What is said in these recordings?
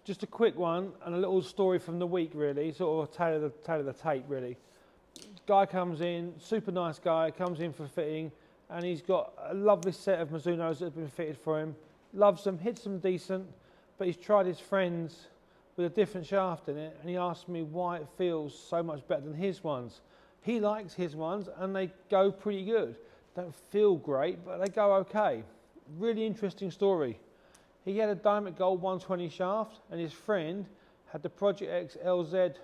just a quick one and a little story from the week, really, sort of a tale of the tape, really. Guy comes in, super nice guy, comes in for fitting, and he's got a lovely set of Mizunos that have been fitted for him. Loves them, hits them decent, but he's tried his friends with a different shaft in it, and he asked me why it feels so much better than his ones. He likes his ones, and they go pretty good. Don't feel great, but they go okay. Really interesting story. He had a Dynamic Gold 120 shaft, and his friend had the Project X LZ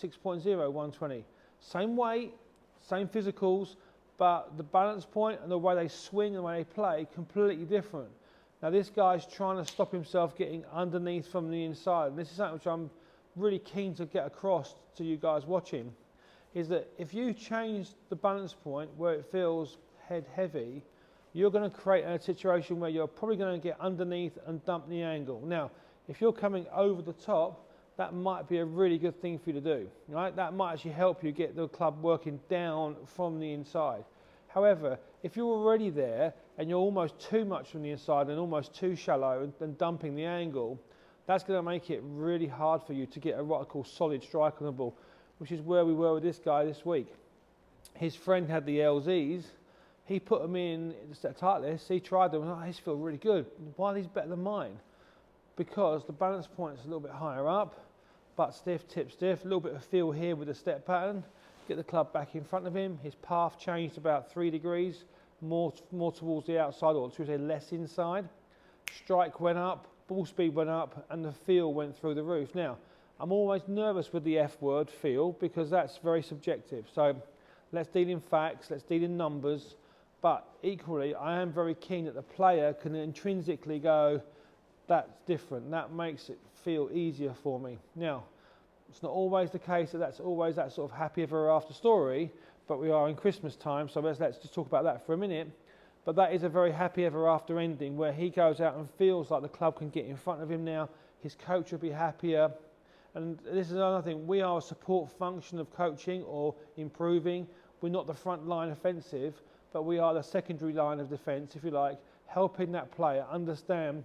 6.0 120. Same weight, same physicals, but the balance point and the way they swing and the way they play, completely different. Now this guy's trying to stop himself getting underneath from the inside. And this is something which I'm really keen to get across to you guys watching, is that if you change the balance point where it feels head heavy, you're going to create a situation where you're probably going to get underneath and dump the angle. Now, if you're coming over the top, that might be a really good thing for you to do, right? That might actually help you get the club working down from the inside. However, if you're already there and you're almost too much from the inside and almost too shallow and dumping the angle, that's going to make it really hard for you to get a what I call solid strike on the ball, which is where we were with this guy this week. His friend had the LZs. He put them in the Titleist. He tried them. Oh, these feel really good. Why are these better than mine? Because the balance point is a little bit higher up, butt stiff, tip stiff, a little bit of feel here with the step pattern. Get the club back in front of him. His path changed about 3 degrees, more towards the outside, or should we say less inside. Strike went up, ball speed went up, and the feel went through the roof. Now, I'm always nervous with the F word, feel, because that's very subjective. So let's deal in facts, let's deal in numbers, but equally, I am very keen that the player can intrinsically go, that's different, that makes it feel easier for me. Now, it's not always the case that that's always that sort of happy ever after story, but we are in Christmas time, so let's just talk about that for a minute. But that is a very happy ever after ending where he goes out and feels like the club can get in front of him now, his coach will be happier. And this is another thing, we are a support function of coaching or improving. We're not the front line offensive, but we are the secondary line of defence, if you like, helping that player understand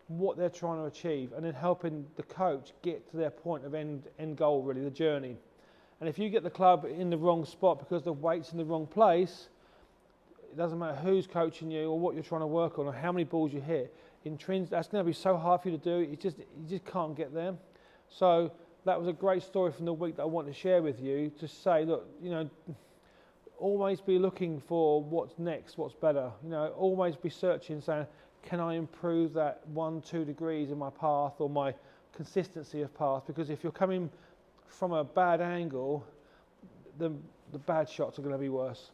what they're trying to achieve and then helping the coach get to their point of end goal, really, the journey. And if you get the club in the wrong spot because the weight's in the wrong place, it doesn't matter who's coaching you or what you're trying to work on or how many balls you hit, that's going to be so hard for you to do, you just can't get there. So that was a great story from the week that I want to share with you to say, look, you know, always be looking for what's next, what's better. You know, always be searching, saying, can I improve that 1-2 degrees in my path or my consistency of path? Because if you're coming from a bad angle, the bad shots are going to be worse.